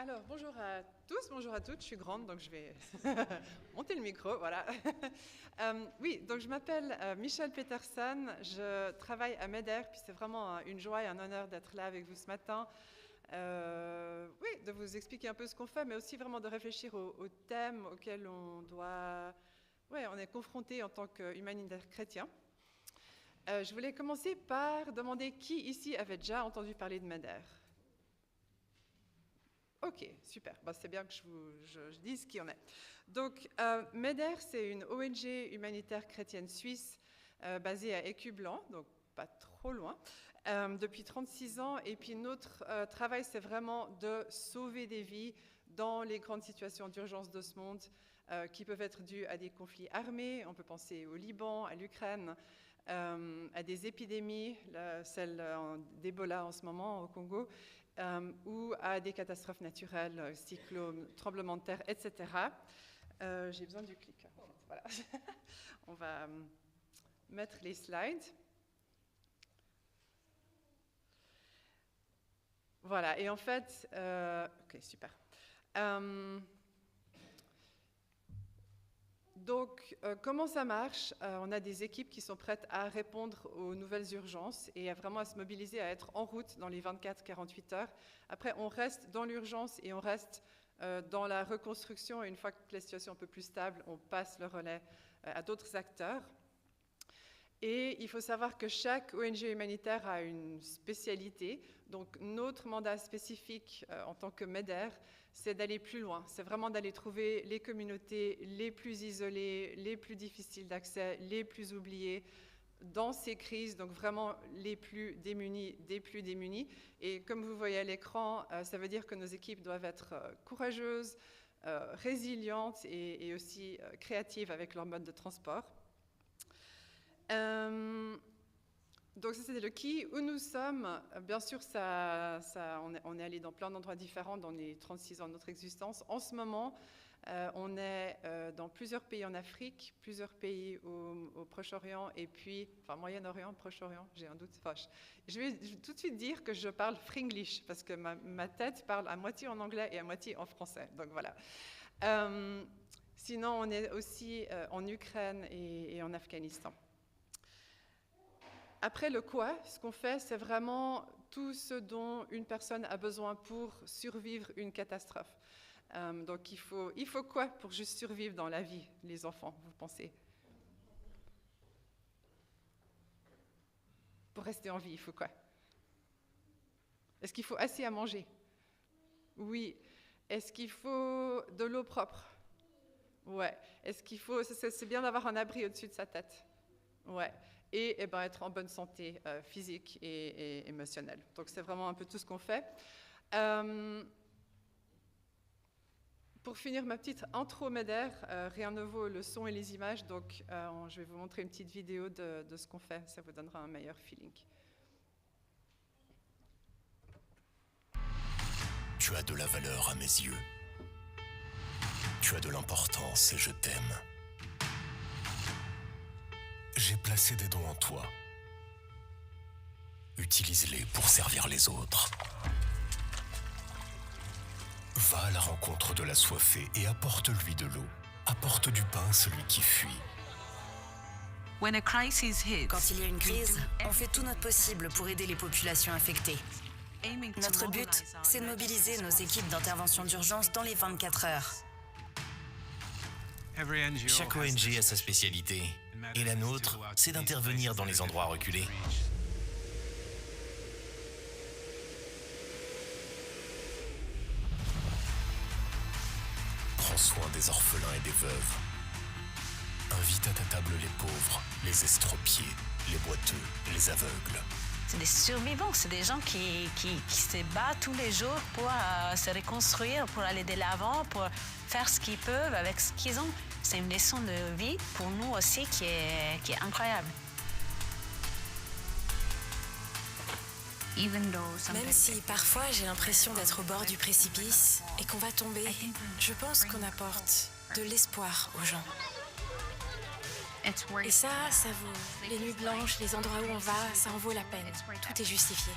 Alors, bonjour à tous, bonjour à toutes. Je suis grande, donc je vais monter le micro, voilà. Oui, donc je m'appelle Michelle Peterson, je travaille à MEDER, puis c'est vraiment une joie et un honneur d'être là avec vous ce matin. Oui, de vous expliquer un peu ce qu'on fait, mais aussi vraiment de réfléchir aux thèmes auxquels on est confronté en tant qu'humanitaire chrétien. Je voulais commencer par demander qui ici avait déjà entendu parler de MEDER. Ok, super. Bah, c'est bien que je dise qui on est. Donc, MEDER, c'est une ONG humanitaire chrétienne suisse basée à Écublens, donc pas trop loin, depuis 36 ans. Et puis, notre travail, c'est vraiment de sauver des vies dans les grandes situations d'urgence de ce monde qui peuvent être dues à des conflits armés. On peut penser au Liban, à l'Ukraine, à des épidémies, celle d'Ebola en ce moment au Congo, ou à des catastrophes naturelles, cyclones, tremblements de terre, etc. J'ai besoin du clicker, en fait. Voilà. On va mettre les slides. Voilà, et en fait, ok, super. Donc, comment ça marche? On a des équipes qui sont prêtes à répondre aux nouvelles urgences et vraiment à se mobiliser, à être en route dans les 24-48 heures. Après, on reste dans l'urgence et on reste dans la reconstruction. Et une fois que la situation est un peu plus stable, on passe le relais à d'autres acteurs. Et il faut savoir que chaque ONG humanitaire a une spécialité. Donc, notre mandat spécifique en tant que MEDER, c'est d'aller plus loin. C'est vraiment d'aller trouver les communautés les plus isolées, les plus difficiles d'accès, les plus oubliées dans ces crises, donc vraiment les plus démunis des plus démunis. Et comme vous voyez à l'écran, ça veut dire que nos équipes doivent être courageuses, résilientes et aussi créatives avec leur mode de transport. Donc ça c'était le qui, où nous sommes. Bien sûr, on est allé dans plein d'endroits différents dans les 36 ans de notre existence. En ce moment, on est dans plusieurs pays en Afrique, plusieurs pays au Proche-Orient et puis, enfin Moyen-Orient, Proche-Orient, j'ai un doute. Enfin, je vais tout de suite dire que je parle fringlish parce que ma tête parle à moitié en anglais et à moitié en français. Donc voilà. Sinon, on est aussi en Ukraine et en Afghanistan. Après le quoi, ce qu'on fait, c'est vraiment tout ce dont une personne a besoin pour survivre une catastrophe. Donc il faut quoi pour juste survivre dans la vie, les enfants, vous pensez? Pour rester en vie, il faut quoi? Est-ce qu'il faut assez à manger? Oui. Est-ce qu'il faut de l'eau propre? Ouais. Est-ce qu'il faut... C'est bien d'avoir un abri au-dessus de sa tête. Ouais. Et être en bonne santé physique et émotionnelle. Donc c'est vraiment un peu tout ce qu'on fait. Pour finir ma petite intro MEDER, rien ne vaut le son et les images, donc je vais vous montrer une petite vidéo de ce qu'on fait, ça vous donnera un meilleur feeling. Tu as de la valeur à mes yeux. Tu as de l'importance et je t'aime. J'ai placé des dons en toi. Utilise-les pour servir les autres. Va à la rencontre de l'assoiffé et apporte-lui de l'eau. Apporte du pain à celui qui fuit. Quand il y a une crise, on fait tout notre possible pour aider les populations affectées. Notre but, c'est de mobiliser nos équipes d'intervention d'urgence dans les 24 heures. Chaque ONG a sa spécialité. Et la nôtre, c'est d'intervenir dans les endroits reculés. Prends soin des orphelins et des veuves. Invite à ta table les pauvres, les estropiés, les boiteux, les aveugles. C'est des survivants, c'est des gens qui se battent tous les jours pour se reconstruire, pour aller de l'avant, pour faire ce qu'ils peuvent avec ce qu'ils ont. C'est une leçon de vie pour nous aussi qui est incroyable. Même si parfois j'ai l'impression d'être au bord du précipice et qu'on va tomber, je pense qu'on apporte de l'espoir aux gens. Et ça vaut les nuits blanches, les endroits où on va, ça en vaut la peine. Tout est justifié.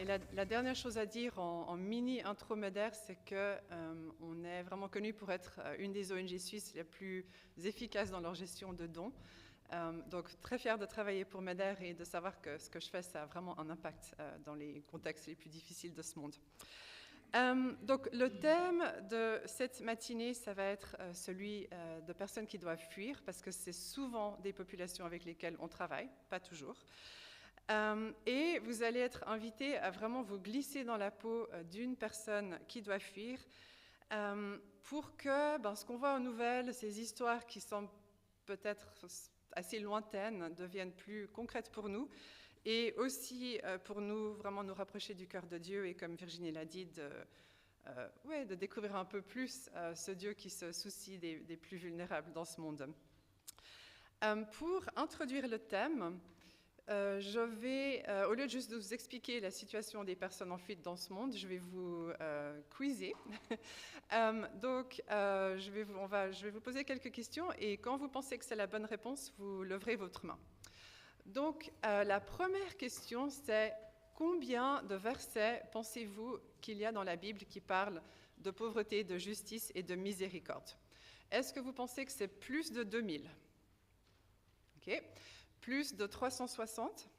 Et la dernière chose à dire en mini-intro MEDER, c'est qu'on est vraiment connu pour être une des ONG suisses les plus efficaces dans leur gestion de dons. Donc, très fière de travailler pour MEDER et de savoir que ce que je fais, ça a vraiment un impact dans les contextes les plus difficiles de ce monde. Donc, le thème de cette matinée, ça va être celui de personnes qui doivent fuir, parce que c'est souvent des populations avec lesquelles on travaille, pas toujours. Et vous allez être invité à vraiment vous glisser dans la peau d'une personne qui doit fuir, pour que ce qu'on voit aux nouvelles, ces histoires qui sont peut-être assez lointaines, deviennent plus concrètes pour nous, et aussi pour nous vraiment nous rapprocher du cœur de Dieu, et comme Virginie l'a dit, de découvrir un peu plus ce Dieu qui se soucie des plus vulnérables dans ce monde. Pour introduire le thème, je vais, au lieu de juste vous expliquer la situation des personnes en fuite dans ce monde, je vais vous quizer. Donc, je vais vous poser quelques questions, et quand vous pensez que c'est la bonne réponse, vous leverez votre main. Donc, la première question, c'est combien de versets pensez-vous qu'il y a dans la Bible qui parlent de pauvreté, de justice et de miséricorde? Est-ce que vous pensez que c'est plus de 2000? Ok. Plus de 360?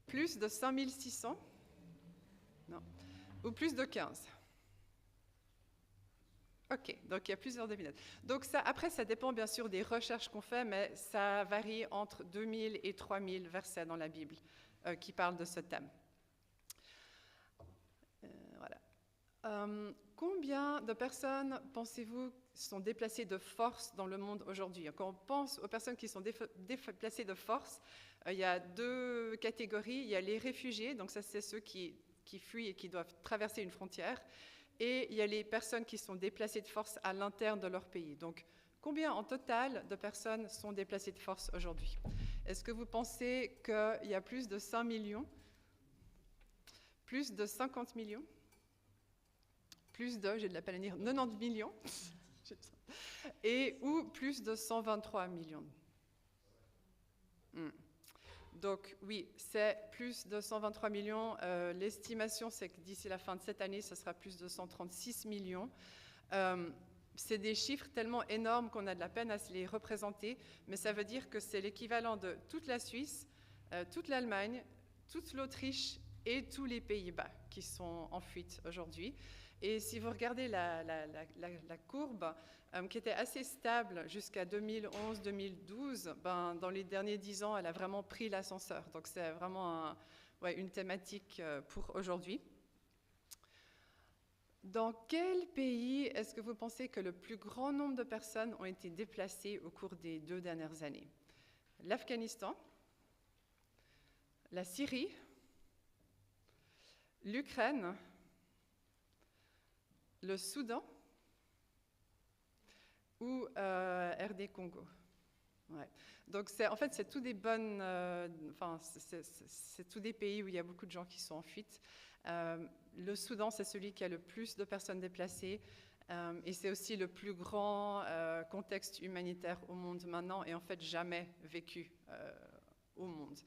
Plus de 5600? Non. Ou plus de 15? Ok, donc il y a plusieurs devinettes. Donc après, ça dépend bien sûr des recherches qu'on fait, mais ça varie entre 2000 et 3000 versets dans la Bible qui parlent de ce thème. Voilà. Combien de personnes, pensez-vous, sont déplacées de force dans le monde aujourd'hui? Quand on pense aux personnes qui sont déplacées de force, il y a deux catégories. Il y a les réfugiés, donc ça c'est ceux qui fuient et qui doivent traverser une frontière. Et il y a les personnes qui sont déplacées de force à l'interne de leur pays. Donc, combien en total de personnes sont déplacées de force aujourd'hui? Est-ce que vous pensez qu'il y a plus de 5 millions? Plus de 50 millions? Plus de, j'ai de la peine à dire, 90 millions? Ou plus de 123 millions? Donc oui, c'est plus de 123 millions. L'estimation, c'est que d'ici la fin de cette année, ce sera plus de 136 millions. C'est des chiffres tellement énormes qu'on a de la peine à se les représenter, mais ça veut dire que c'est l'équivalent de toute la Suisse, toute l'Allemagne, toute l'Autriche et tous les Pays-Bas qui sont en fuite aujourd'hui. Et si vous regardez la courbe, qui était assez stable jusqu'à 2011-2012, dans les derniers 10 ans, elle a vraiment pris l'ascenseur. Donc c'est vraiment une thématique pour aujourd'hui. Dans quel pays est-ce que vous pensez que le plus grand nombre de personnes ont été déplacées au cours des 2 dernières années? L'Afghanistan, la Syrie, l'Ukraine, le Soudan ou RD Congo. Ouais. Donc en fait, c'est tous des bonnes, c'est tous des pays où il y a beaucoup de gens qui sont en fuite. Le Soudan, c'est celui qui a le plus de personnes déplacées, et c'est aussi le plus grand contexte humanitaire au monde maintenant, et en fait jamais vécu au monde.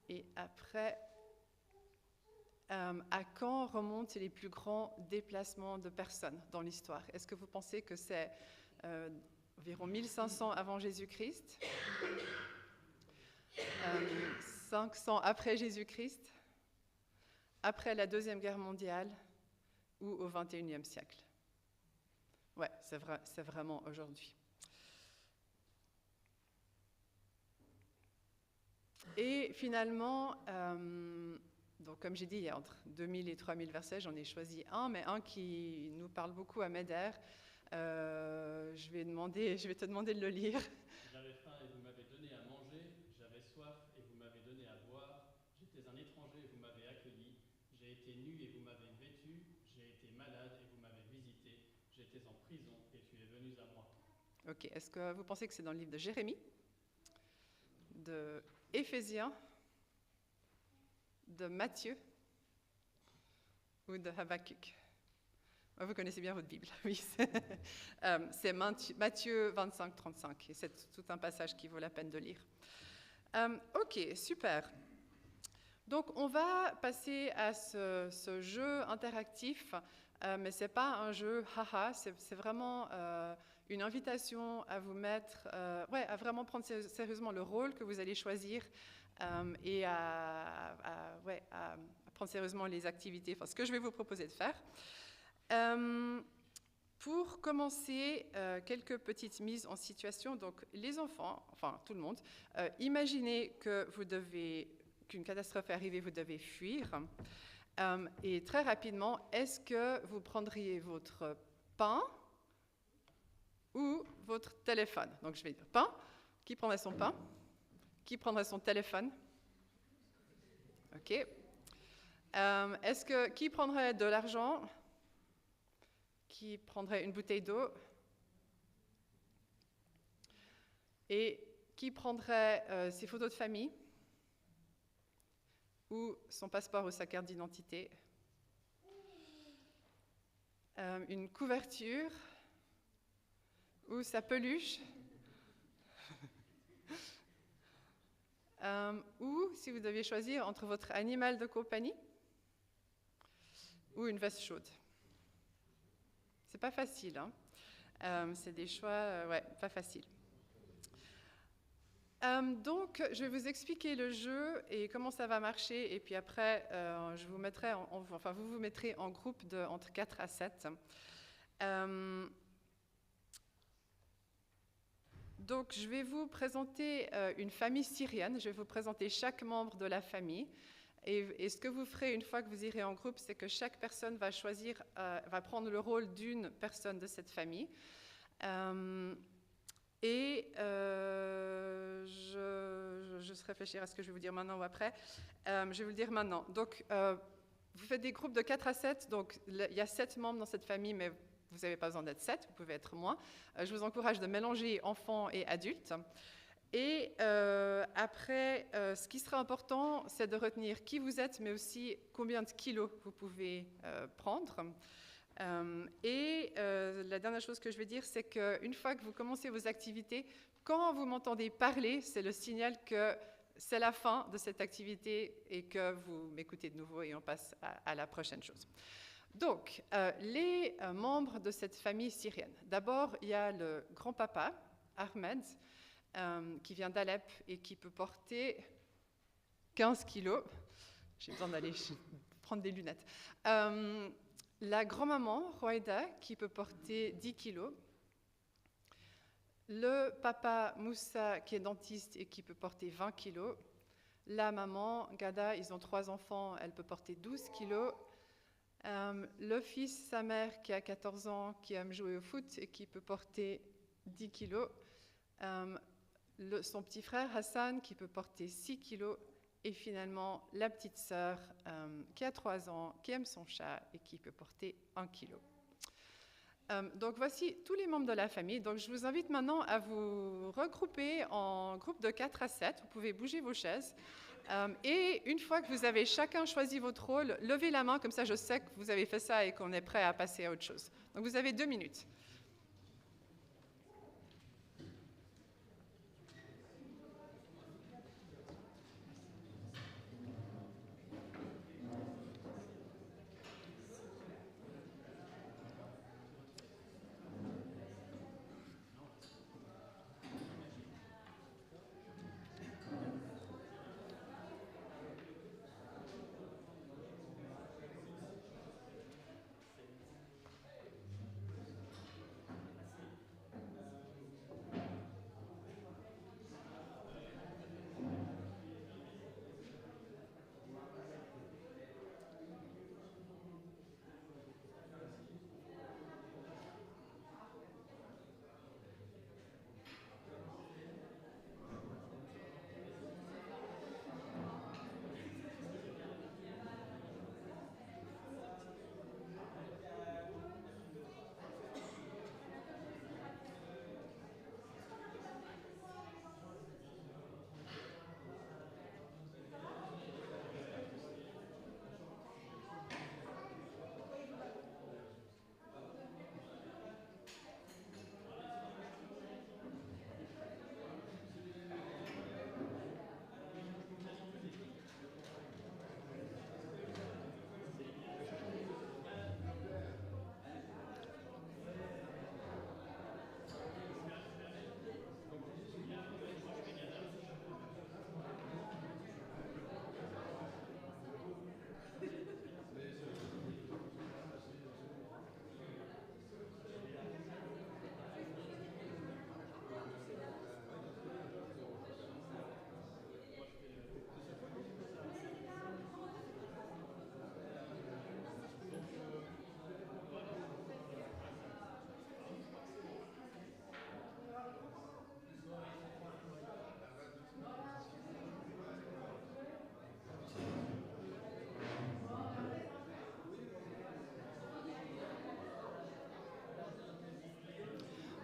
Et après, à quand remontent les plus grands déplacements de personnes dans l'histoire? Est-ce que vous pensez que c'est environ 1500 avant Jésus-Christ, 500 après Jésus-Christ, après la Deuxième Guerre mondiale ou au XXIe siècle? Ouais, c'est vraiment aujourd'hui. Et finalement, donc comme j'ai dit, il y a entre 2000 et 3000 versets, j'en ai choisi un, mais un qui nous parle beaucoup à MEDER. Je vais te demander de le lire. J'avais faim et vous m'avez donné à manger, j'avais soif et vous m'avez donné à boire, j'étais un étranger et vous m'avez accueilli, j'ai été nu et vous m'avez vêtu, j'ai été malade et vous m'avez visité, j'étais en prison et tu es venu à moi. Ok, est-ce que vous pensez que c'est dans le livre de Jérémie, de Éphésiens, de Matthieu ou de Habakkuk? Vous connaissez bien votre Bible, oui. C'est Matthieu 25-35, et c'est tout un passage qui vaut la peine de lire. Ok, super. Donc, on va passer à ce jeu interactif, mais ce n'est pas un jeu haha, c'est vraiment une invitation à vous mettre, à vraiment prendre sérieusement le rôle que vous allez choisir et à prendre sérieusement les activités, enfin ce que je vais vous proposer de faire. Pour commencer, quelques petites mises en situation. Donc, les enfants, enfin tout le monde, imaginez que qu'une catastrophe est arrivée, vous devez fuir. Et très rapidement, est-ce que vous prendriez votre pain ou votre téléphone? Donc, je vais dire pain. Qui prendrait son pain? Qui prendrait son téléphone? OK. Qui prendrait de l'argent? Qui prendrait une bouteille d'eau? Et qui prendrait ses photos de famille? Ou son passeport ou sa carte d'identité? Une couverture? Ou sa peluche? Ou si vous deviez choisir entre votre animal de compagnie ou une veste chaude. C'est pas facile, hein? C'est des choix, pas faciles. Donc, je vais vous expliquer le jeu et comment ça va marcher, et puis après, vous vous mettrez en groupe entre 4 à 7. Donc, je vais vous présenter une famille syrienne. Je vais vous présenter chaque membre de la famille. Et ce que vous ferez une fois que vous irez en groupe, c'est que chaque personne va va prendre le rôle d'une personne de cette famille. Je réfléchir à ce que je vais vous dire maintenant ou après. Je vais vous le dire maintenant. Donc, vous faites des groupes de 4 à 7. Donc, il y a 7 membres dans cette famille, mais vous n'avez pas besoin d'être 7, vous pouvez être moins. Je vous encourage de mélanger enfants et adultes. Et après, ce qui sera important, c'est de retenir qui vous êtes, mais aussi combien de kilos vous pouvez prendre. La dernière chose que je vais dire, c'est qu'une fois que vous commencez vos activités, quand vous m'entendez parler, c'est le signal que c'est la fin de cette activité et que vous m'écoutez de nouveau et on passe à la prochaine chose. Donc, les membres de cette famille syrienne. D'abord, il y a le grand-papa, Ahmed, qui vient d'Alep et qui peut porter 15 kilos. J'ai besoin d'aller prendre des lunettes. La grand-maman, Roaïda, qui peut porter 10 kilos. Le papa, Moussa, qui est dentiste et qui peut porter 20 kilos. La maman, Gada, ils ont 3 enfants, elle peut porter 12 kilos. Le fils, sa mère, qui a 14 ans, qui aime jouer au foot et qui peut porter 10 kilos. Son petit frère, Hassan, qui peut porter 6 kilos. Et finalement, la petite sœur, qui a 3 ans, qui aime son chat et qui peut porter 1 kilo. Donc, voici tous les membres de la famille. Donc, je vous invite maintenant à vous regrouper en groupe de 4 à 7. Vous pouvez bouger vos chaises. Et une fois que vous avez chacun choisi votre rôle, levez la main, comme ça je sais que vous avez fait ça et qu'on est prêt à passer à autre chose. Donc, vous avez 2 minutes.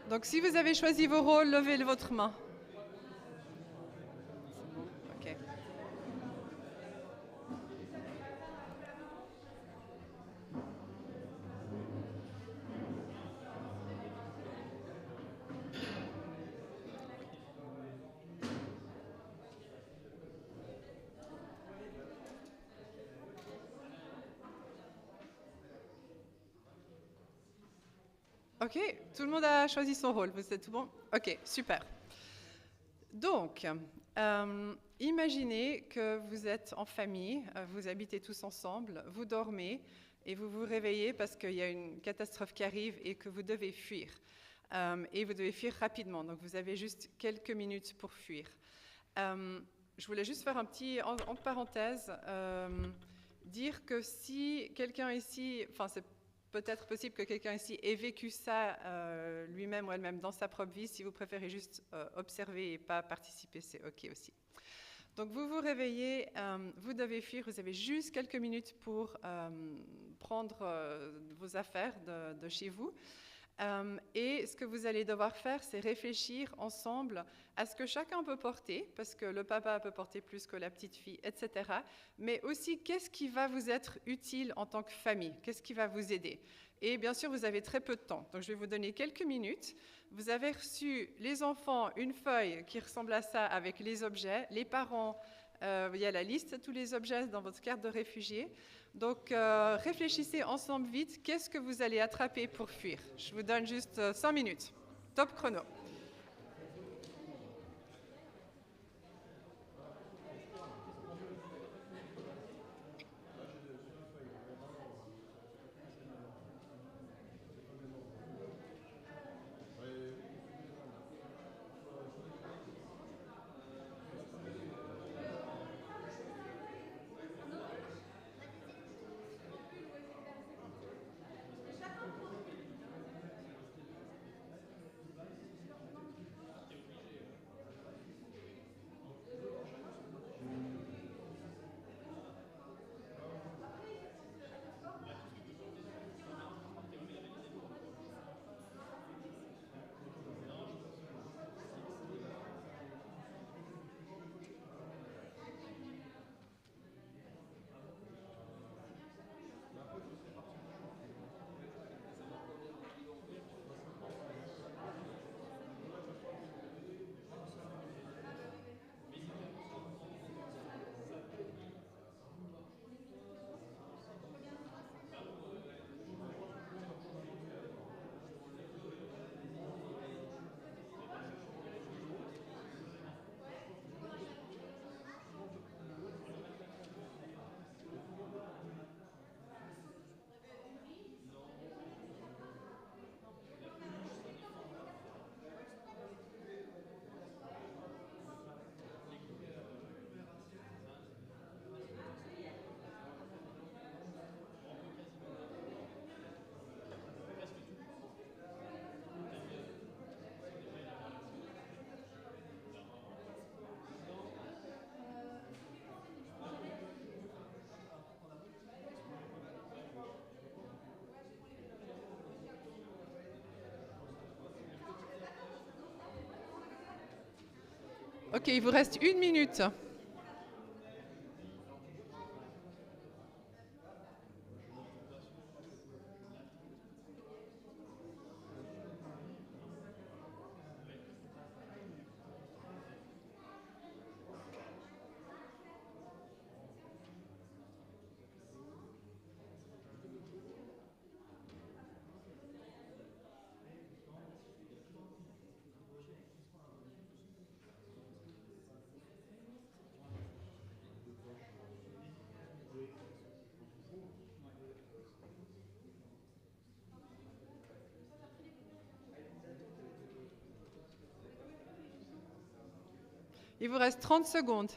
Donc si vous avez choisi vos rôles, levez votre main. Ok. Ok, tout le monde a choisi son rôle, vous êtes tout bon? Ok, super. Donc, imaginez que vous êtes en famille, vous habitez tous ensemble, vous dormez et vous vous réveillez parce qu'il y a une catastrophe qui arrive et que vous devez fuir. Et vous devez fuir rapidement, donc vous avez juste quelques minutes pour fuir. Je voulais juste faire un petit, en parenthèse, dire que si quelqu'un ici, enfin c'est peut-être possible que quelqu'un ici ait vécu ça lui-même ou elle-même dans sa propre vie. Si vous préférez juste observer et pas participer, c'est OK aussi. Donc vous vous réveillez, vous devez fuir, vous avez juste quelques minutes pour prendre vos affaires de chez vous. Et ce que vous allez devoir faire, c'est réfléchir ensemble à ce que chacun peut porter, parce que le papa peut porter plus que la petite fille, etc. Mais aussi, qu'est-ce qui va vous être utile en tant que famille? Qu'est-ce qui va vous aider? Et bien sûr, vous avez très peu de temps. Donc, je vais vous donner quelques minutes. Vous avez reçu, les enfants, une feuille qui ressemble à ça avec les objets. Les parents, il y a la liste de tous les objets dans votre carte de réfugié. Donc, réfléchissez ensemble vite. Qu'est-ce que vous allez attraper pour fuir? Je vous donne juste 5 minutes. Top chrono. Ok, il vous reste 1 minute. Il vous reste 30 secondes.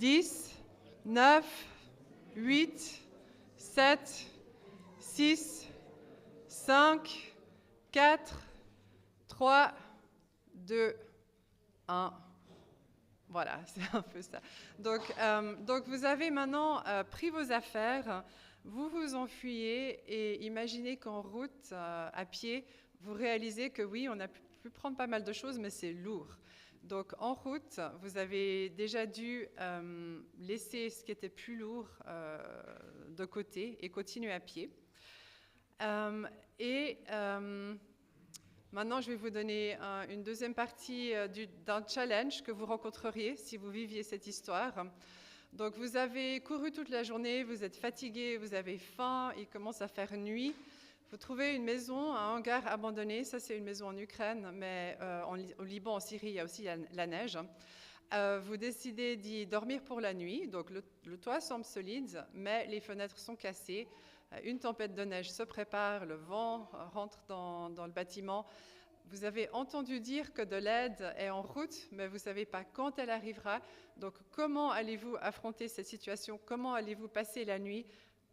10, 9, 8, 7, 6, 5, 4, 3, 2, 1. Voilà, c'est un peu ça. Donc vous avez maintenant pris vos affaires, vous vous enfuyez et imaginez qu'en route, à pied, vous réalisez que oui, on a pu prendre pas mal de choses, mais c'est lourd. Donc en route, vous avez déjà dû laisser ce qui était plus lourd de côté et continuer à pied. Maintenant, je vais vous donner une deuxième partie d'un challenge que vous rencontreriez si vous viviez cette histoire. Donc, vous avez couru toute la journée, vous êtes fatigué, vous avez faim, il commence à faire nuit. Vous trouvez une maison, un hangar abandonné. Ça, c'est une maison en Ukraine, mais au Liban, en Syrie, il y a aussi la neige. Vous décidez d'y dormir pour la nuit. Donc, le toit semble solide, mais les fenêtres sont cassées. Une tempête de neige se prépare, le vent rentre dans le bâtiment. Vous avez entendu dire que de l'aide est en route, mais vous ne savez pas quand elle arrivera. Donc, comment allez-vous affronter cette situation? Comment allez-vous passer la nuit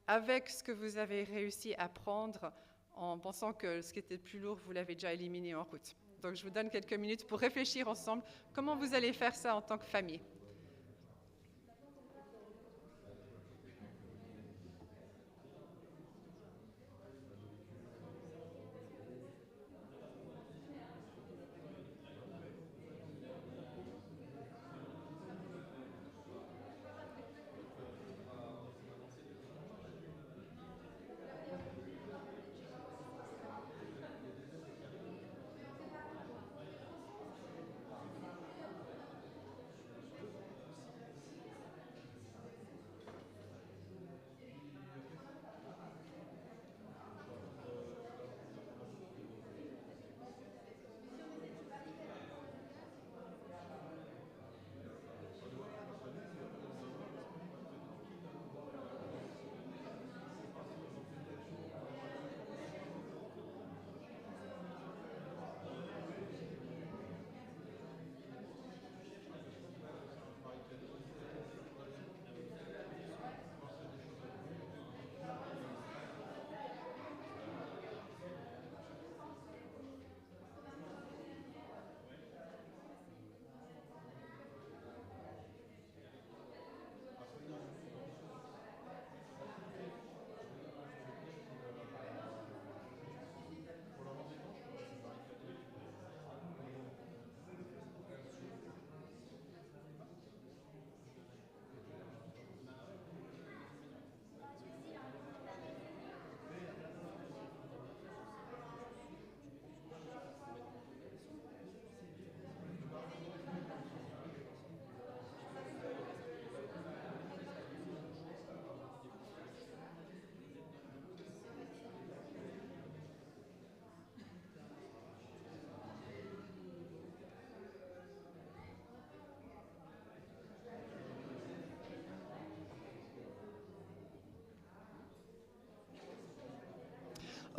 avec ce que vous avez réussi à prendre en pensant que ce qui était le plus lourd, vous l'avez déjà éliminé en route? Donc, je vous donne quelques minutes pour réfléchir ensemble. Comment vous allez faire ça en tant que famille?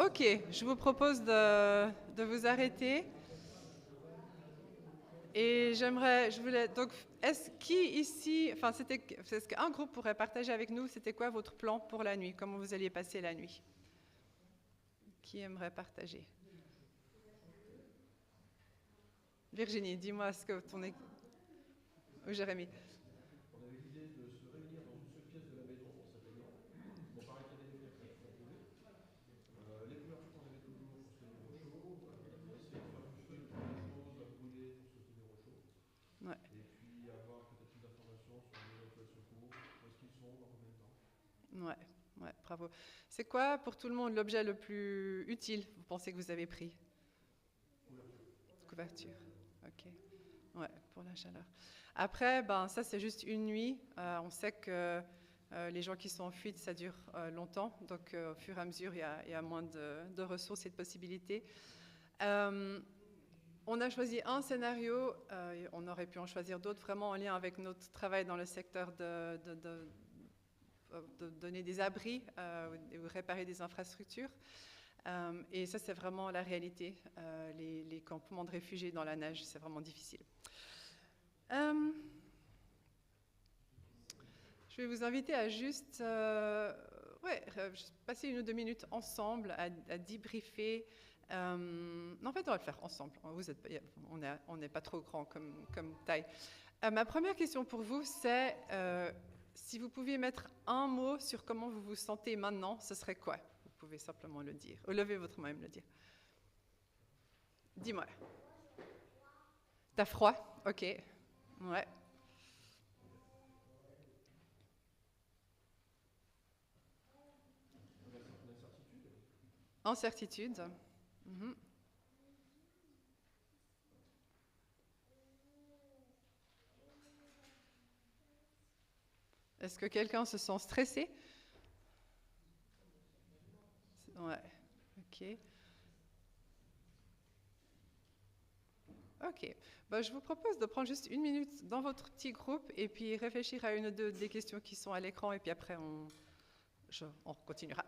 Ok, je vous propose de vous arrêter. Et donc, est-ce qu'un groupe pourrait partager avec nous, c'était quoi votre plan pour la nuit? Comment vous alliez passer la nuit? Qui aimerait partager? Virginie, dis-moi ce que ton... Ou Jérémy? On avait l'idée de se réunir dans une seule pièce de la maison en s'atteignant, pour pas arrêter les lumières qui sont posées. Les couvertures qu'on avait toujours pour se tenir au chaud, essayer de faire du feu, de faire des choses à brûler pour se tenir au chaud. Ouais. Et puis avoir peut-être plus d'informations sur les éventuels secours, où est-ce qu'ils sont, dans combien de temps. Ouais, bravo. C'est quoi pour tout le monde l'objet le plus utile, vous pensez que vous avez pris? Couverture. Ok. Ouais, pour la chaleur. Après, ça c'est juste une nuit. On sait que les gens qui sont en fuite, ça dure longtemps. Donc au fur et à mesure, il y a moins de ressources et de possibilités. On a choisi un scénario. On aurait pu en choisir d'autres, vraiment en lien avec notre travail dans le secteur de donner des abris ou réparer des infrastructures. Et ça, c'est vraiment la réalité. Les campements de réfugiés dans la neige, c'est vraiment difficile. Je vais vous inviter à juste passer 1 ou 2 minutes ensemble, à débriefer. En fait, on va le faire ensemble. On n'est pas trop grand comme taille. Ma première question pour vous, c'est si vous pouviez mettre un mot sur comment vous vous sentez maintenant, ce serait quoi? Vous pouvez simplement le dire. Ou levez votre main et me le dire. Dis-moi. T'as froid? Ok. Ouais. Incertitude. Mhm. Est-ce que quelqu'un se sent stressé? Ouais. Ok. Ok. Ben, je vous propose de prendre juste 1 minute dans votre petit groupe et puis réfléchir à 1 ou 2 des questions qui sont à l'écran et puis après on continuera.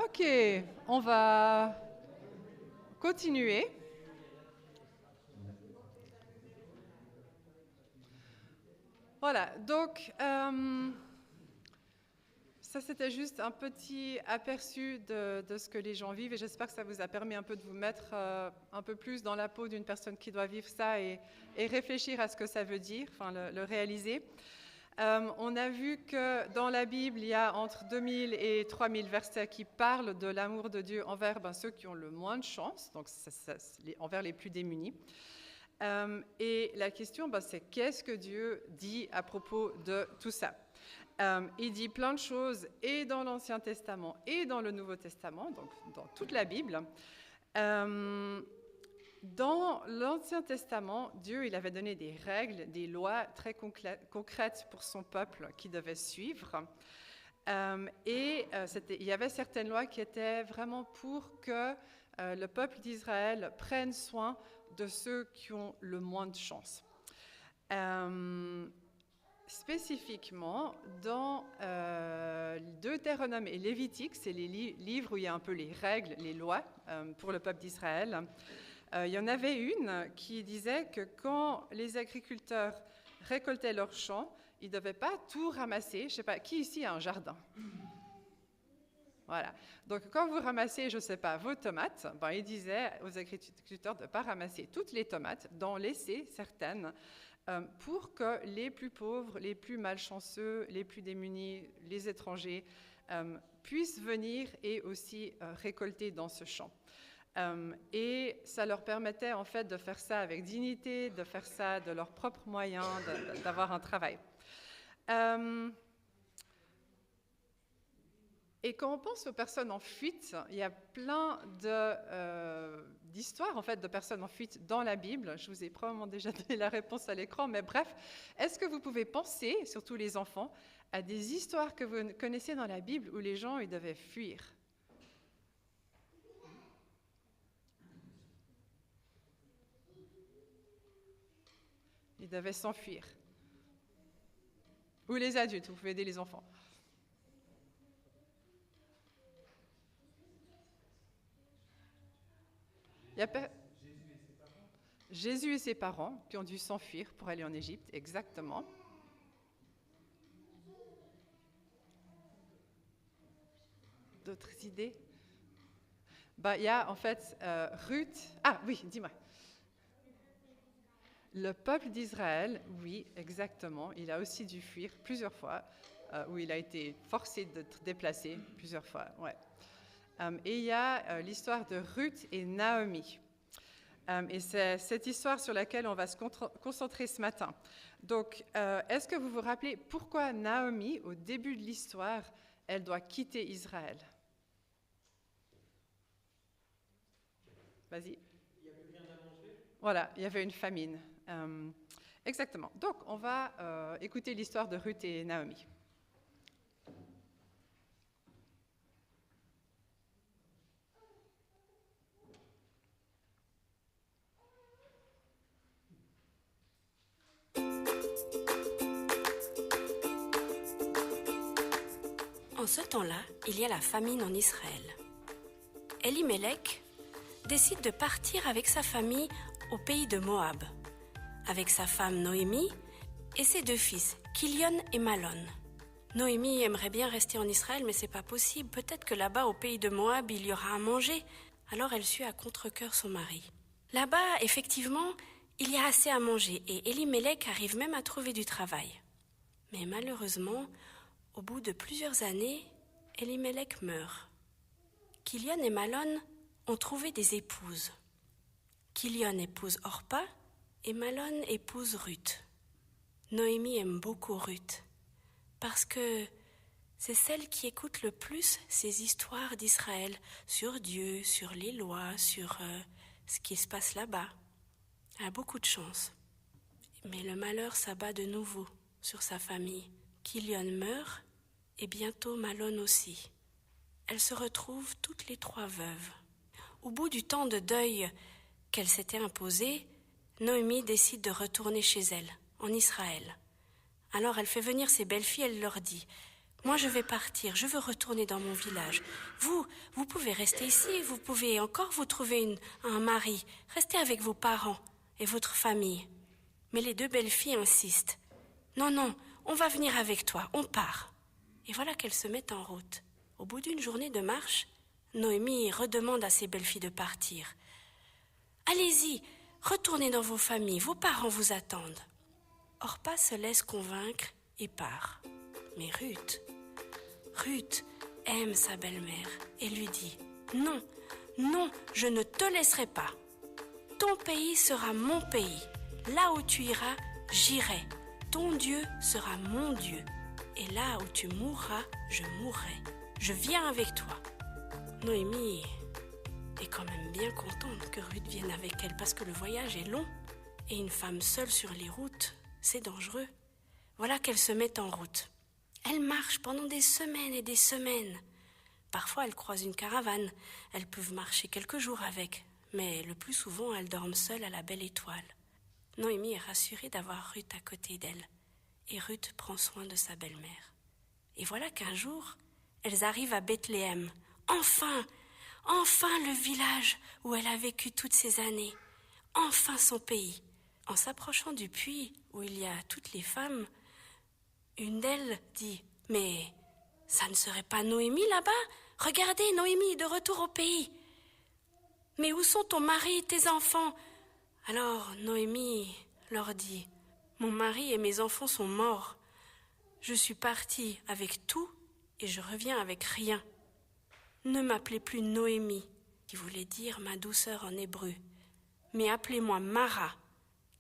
Ok, on va continuer. Voilà, donc ça c'était juste un petit aperçu de ce que les gens vivent et j'espère que ça vous a permis un peu de vous mettre un peu plus dans la peau d'une personne qui doit vivre ça et réfléchir à ce que ça veut dire, enfin le réaliser. On a vu que dans la Bible, il y a entre 2000 et 3000 versets qui parlent de l'amour de Dieu envers ceux qui ont le moins de chance, donc envers les plus démunis. Et la question, c'est qu'est-ce que Dieu dit à propos de tout ça? Il dit plein de choses, et dans l'Ancien Testament, et dans le Nouveau Testament, donc dans toute la Bible. Dans l'Ancien Testament, Dieu il avait donné des règles, des lois très concrètes pour son peuple qui devait suivre. Il y avait certaines lois qui étaient vraiment pour que le peuple d'Israël prenne soin de ceux qui ont le moins de chance. Spécifiquement, dans Deutéronome et Lévitique, c'est les livres où il y a un peu les règles, les lois pour le peuple d'Israël. Il y en avait une qui disait que quand les agriculteurs récoltaient leurs champs, ils ne devaient pas tout ramasser. Je ne sais pas, qui ici a un jardin? Voilà. Donc, quand vous ramassez, je ne sais pas, vos tomates, il disait aux agriculteurs de ne pas ramasser toutes les tomates, d'en laisser certaines, pour que les plus pauvres, les plus malchanceux, les plus démunis, les étrangers, puissent venir et aussi récolter dans ce champ. Et ça leur permettait en fait de faire ça avec dignité, de faire ça de leurs propres moyens, d'avoir un travail. Et quand on pense aux personnes en fuite, il y a plein d'histoires en fait, de personnes en fuite dans la Bible. Je vous ai probablement déjà donné la réponse à l'écran, mais bref, est-ce que vous pouvez penser, surtout les enfants, à des histoires que vous connaissez dans la Bible où les gens ils devaient fuir? Ils devaient s'enfuir. Ou les adultes, vous pouvez aider les enfants. Jésus et ses parents qui ont dû s'enfuir pour aller en Égypte, exactement. D'autres idées? Il y a en fait Ruth. Ah oui, dis-moi. Le peuple d'Israël, oui, exactement. Il a aussi dû fuir plusieurs fois, où il a été forcé d'être déplacé plusieurs fois. Ouais. Et il y a l'histoire de Ruth et Naomi. Et c'est cette histoire sur laquelle on va se concentrer ce matin. Donc, est-ce que vous vous rappelez pourquoi Naomi, au début de l'histoire, elle doit quitter Israël? Vas-y. Il n'y avait rien à manger. Voilà, il y avait une famine. Exactement. Donc, on va écouter l'histoire de Ruth et Naomi. En ce temps-là, il y a la famine en Israël. Elimelech décide de partir avec sa famille au pays de Moab, avec sa femme Noémie et ses 2 fils, Kilion et Malon. Noémie aimerait bien rester en Israël, mais c'est pas possible. Peut-être que là-bas, au pays de Moab, il y aura à manger. Alors elle suit à contre-cœur son mari. Là-bas, effectivement, il y a assez à manger et Elimelech arrive même à trouver du travail. Mais malheureusement, au bout de plusieurs années, Elimelech meurt. Kilion et Malon ont trouvé des épouses. Kilion épouse Orpa et Malon épouse Ruth. Noémie aime beaucoup Ruth parce que c'est celle qui écoute le plus ces histoires d'Israël sur Dieu, sur les lois, sur ce qui se passe là-bas. Elle a beaucoup de chance. Mais le malheur s'abat de nouveau sur sa famille. Kilion meurt et bientôt Malon aussi. Elles se retrouvent toutes les 3 veuves. Au bout du temps de deuil qu'elle s'était imposé, Noémie décide de retourner chez elle, en Israël. Alors elle fait venir ses belles-filles, elle leur dit « Moi je vais partir, je veux retourner dans mon village. Vous pouvez rester ici, vous pouvez encore vous trouver un mari. Restez avec vos parents et votre famille. » Mais les 2 belles-filles insistent « Non, on va venir avec toi, on part. » Et voilà qu'elles se mettent en route. Au bout d'une journée de marche, Noémie redemande à ses belles-filles de partir. « Allez-y, retournez dans vos familles, vos parents vous attendent. » Orpa se laisse convaincre et part. Mais Ruth aime sa belle-mère et lui dit « Non, je ne te laisserai pas. Ton pays sera mon pays. Là où tu iras, j'irai. Ton Dieu sera mon Dieu. Et là où tu mourras, je mourrai. Je viens avec toi. » Noémie est quand même bien contente que Ruth vienne avec elle parce que le voyage est long et une femme seule sur les routes, c'est dangereux. Voilà qu'elle se met en route. Elle marche pendant des semaines et des semaines. Parfois, elle croise une caravane. Elles peuvent marcher quelques jours avec, mais le plus souvent, elles dorment seules à la belle étoile. Noémie est rassurée d'avoir Ruth à côté d'elle, et Ruth prend soin de sa belle-mère. Et voilà qu'un jour, elles arrivent à Bethléem. Enfin le village où elle a vécu toutes ces années. Enfin son pays. En s'approchant du puits où il y a toutes les femmes, une d'elles dit « Mais ça ne serait pas Noémie là-bas? Regardez, Noémie est de retour au pays. Mais où sont ton mari et tes enfants ? Alors Noémie leur dit, mon mari et mes enfants sont morts. Je suis partie avec tout et je reviens avec rien. Ne m'appelez plus Noémie, qui voulait dire ma douceur en hébreu, mais appelez-moi Mara,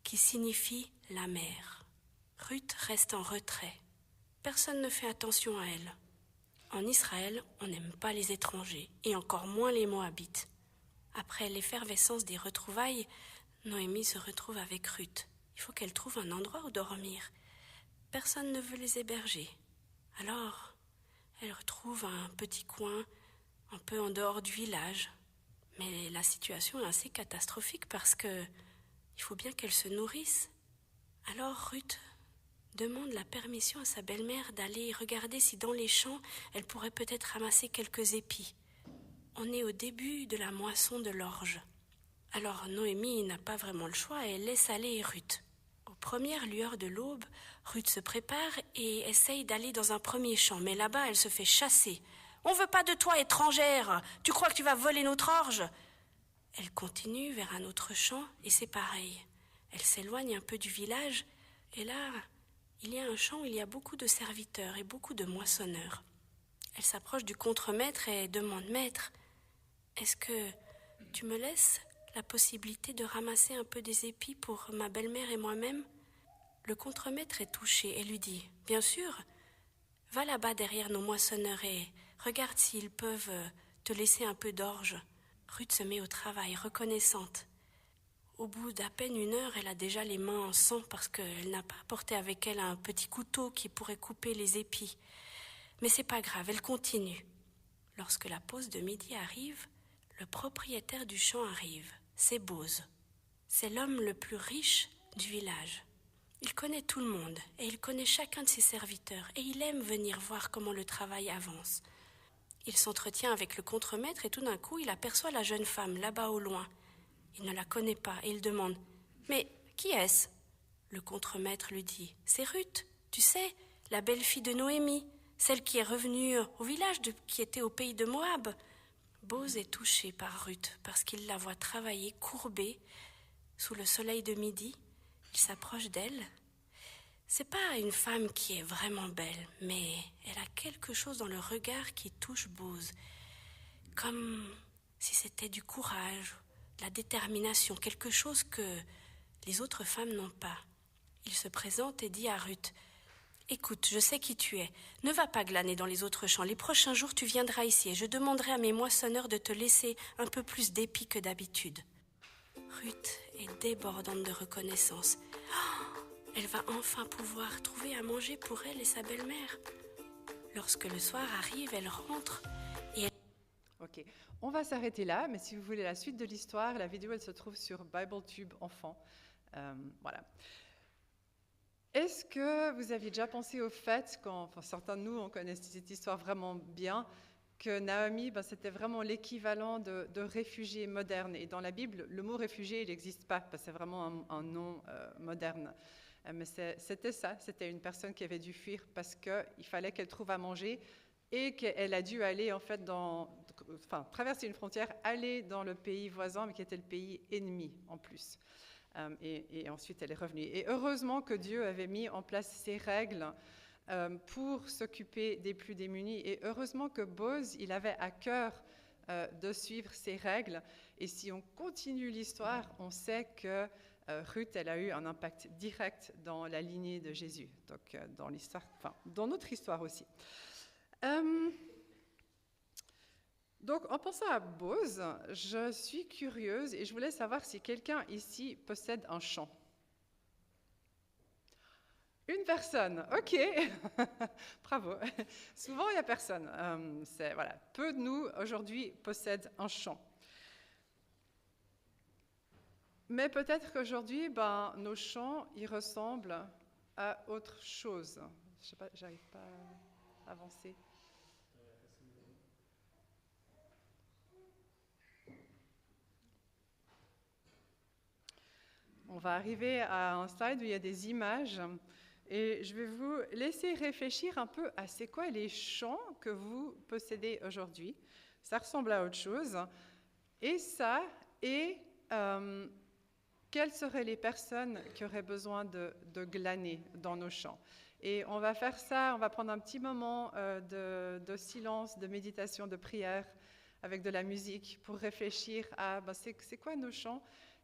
qui signifie la mer. Ruth reste en retrait. Personne ne fait attention à elle. En Israël, on n'aime pas les étrangers, et encore moins les Moabites. Après l'effervescence des retrouvailles, Noémie se retrouve avec Ruth. Il faut qu'elle trouve un endroit où dormir. Personne ne veut les héberger. Alors, elle retrouve un petit coin, un peu en dehors du village. Mais la situation est assez catastrophique parce que il faut bien qu'elle se nourrisse. Alors Ruth demande la permission à sa belle-mère d'aller regarder si dans les champs, elle pourrait peut-être ramasser quelques épis. On est au début de la moisson de l'orge. Alors Noémie n'a pas vraiment le choix et elle laisse aller Ruth. Aux premières lueurs de l'aube, Ruth se prépare et essaye d'aller dans un premier champ. Mais là-bas, elle se fait chasser. « On veut pas de toi, étrangère! Tu crois que tu vas voler notre orge ?» Elle continue vers un autre champ et c'est pareil. Elle s'éloigne un peu du village et là, il y a un champ où il y a beaucoup de serviteurs et beaucoup de moissonneurs. Elle s'approche du contremaître et demande « Maître, est-ce que tu me laisses la possibilité de ramasser un peu des épis pour ma belle-mère et moi-même ?» Le contremaître est touché et lui dit « Bien sûr, va là-bas derrière nos moissonneurs et regarde s'ils peuvent te laisser un peu d'orge. » Ruth se met au travail, reconnaissante. Au bout d'à peine 1 heure, elle a déjà les mains en sang parce qu'elle n'a pas apporté avec elle un petit couteau qui pourrait couper les épis. Mais c'est pas grave, elle continue. Lorsque la pause de midi arrive, le propriétaire du champ arrive. C'est Boz. C'est l'homme le plus riche du village. Il connaît tout le monde et il connaît chacun de ses serviteurs et il aime venir voir comment le travail avance. Il s'entretient avec le contremaître et tout d'un coup, il aperçoit la jeune femme là-bas au loin. Il ne la connaît pas et il demande « Mais qui est-ce » Le contremaître lui dit « C'est Ruth, tu sais, la belle-fille de Noémie, celle qui est revenue au village qui était au pays de Moab. » Boz est touché par Ruth parce qu'il la voit travailler courbée sous le soleil de midi. Il s'approche d'elle. C'est pas une femme qui est vraiment belle, mais elle a quelque chose dans le regard qui touche Boz, comme si c'était du courage, de la détermination, quelque chose que les autres femmes n'ont pas. Il se présente et dit à Ruth « Écoute, je sais qui tu es. Ne va pas glaner dans les autres champs. Les prochains jours, tu viendras ici et je demanderai à mes moissonneurs de te laisser un peu plus d'épis que d'habitude. » Ruth est débordante de reconnaissance. Elle va enfin pouvoir trouver à manger pour elle et sa belle-mère. Lorsque le soir arrive, elle rentre et elle... Ok, on va s'arrêter là, mais si vous voulez la suite de l'histoire, la vidéo elle se trouve sur BibleTube Enfant. Voilà. Est-ce que vous aviez déjà pensé au fait, certains de nous on connaît cette histoire vraiment bien, que Naomi, c'était vraiment l'équivalent de réfugié moderne. Et dans la Bible, le mot réfugié, il n'existe pas, parce que c'est vraiment un nom moderne. Mais c'était ça, c'était une personne qui avait dû fuir parce qu'il fallait qu'elle trouve à manger et qu'elle a dû aller, en fait, traverser une frontière, aller dans le pays voisin, mais qui était le pays ennemi en plus. Et ensuite, elle est revenue. Et heureusement que Dieu avait mis en place ces règles pour s'occuper des plus démunis. Et heureusement que Boz, il avait à cœur de suivre ces règles. Et si on continue l'histoire, on sait que Ruth, elle a eu un impact direct dans la lignée de Jésus, donc dans l'histoire, dans notre histoire aussi. Donc, en pensant à Boz, je suis curieuse et je voulais savoir si quelqu'un ici possède un champ. Une personne, ok, bravo. Souvent, il n'y a personne. Peu de nous, aujourd'hui, possèdent un champ. Mais peut-être qu'aujourd'hui, nos champs, ils ressemblent à autre chose. Je ne sais pas, j'arrive pas à avancer. On va arriver à un slide où il y a des images Et je vais vous laisser réfléchir un peu à c'est quoi les chants que vous possédez aujourd'hui. Ça ressemble à autre chose. Et ça, et quelles seraient les personnes qui auraient besoin de glaner dans nos champs. Et on va faire ça, on va prendre un petit moment de silence, de méditation, de prière, avec de la musique, pour réfléchir à c'est quoi nos chants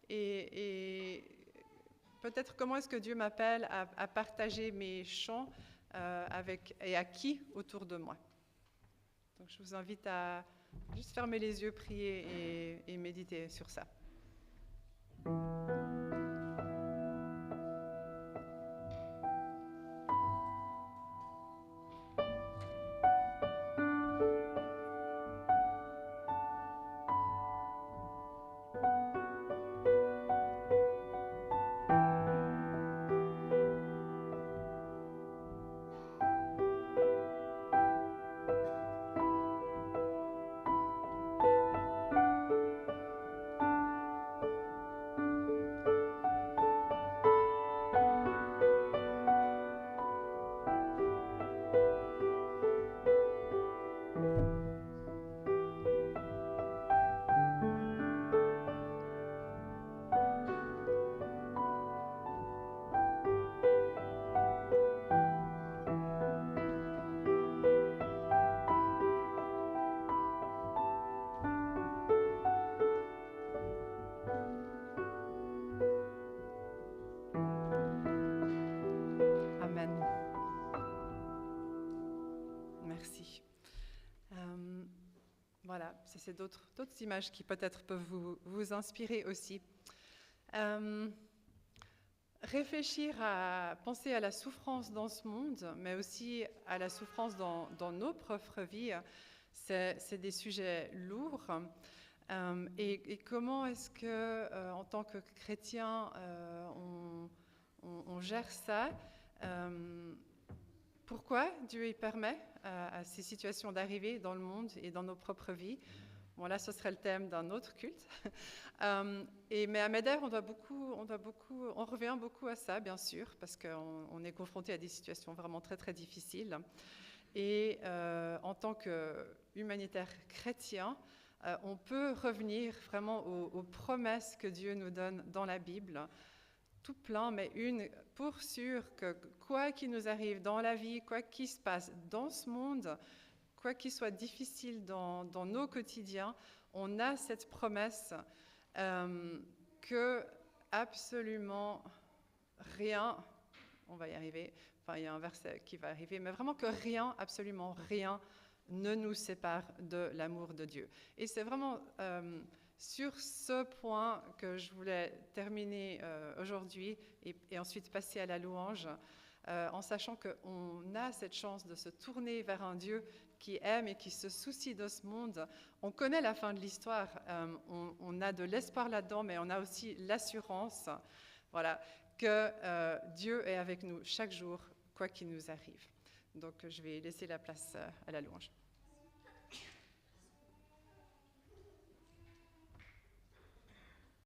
et peut-être comment est-ce que Dieu m'appelle à partager mes chants et à qui autour de moi. Donc je vous invite à juste fermer les yeux, prier et méditer sur ça. Merci. Voilà, c'est d'autres images qui peut-être peuvent vous inspirer aussi. Réfléchir à penser à la souffrance dans ce monde, mais aussi à la souffrance dans nos propres vies, c'est des sujets lourds. Et comment est-ce que, en tant que chrétien, on gère ça? Pourquoi Dieu y permet à ces situations d'arriver dans le monde et dans nos propres vies? Bon, là, ce serait le thème d'un autre culte. Mais à MEDER, on revient beaucoup à ça, bien sûr, parce qu'on est confronté à des situations vraiment très, très difficiles. Et en tant qu'humanitaire chrétien, on peut revenir vraiment aux promesses que Dieu nous donne dans la Bible, tout plein, mais une pour sûr que quoi qu'il nous arrive dans la vie, quoi qu'il se passe dans ce monde, quoi qu'il soit difficile dans nos quotidiens, on a cette promesse que absolument rien, on va y arriver, enfin il y a un verset qui va arriver, mais vraiment que rien, absolument rien, ne nous sépare de l'amour de Dieu. Et c'est vraiment sur ce point que je voulais terminer aujourd'hui et ensuite passer à la louange, en sachant qu'on a cette chance de se tourner vers un Dieu qui aime et qui se soucie de ce monde. On connaît la fin de l'histoire, on a de l'espoir là-dedans, mais on a aussi l'assurance, voilà, que Dieu est avec nous chaque jour, quoi qu'il nous arrive. Donc je vais laisser la place à la louange.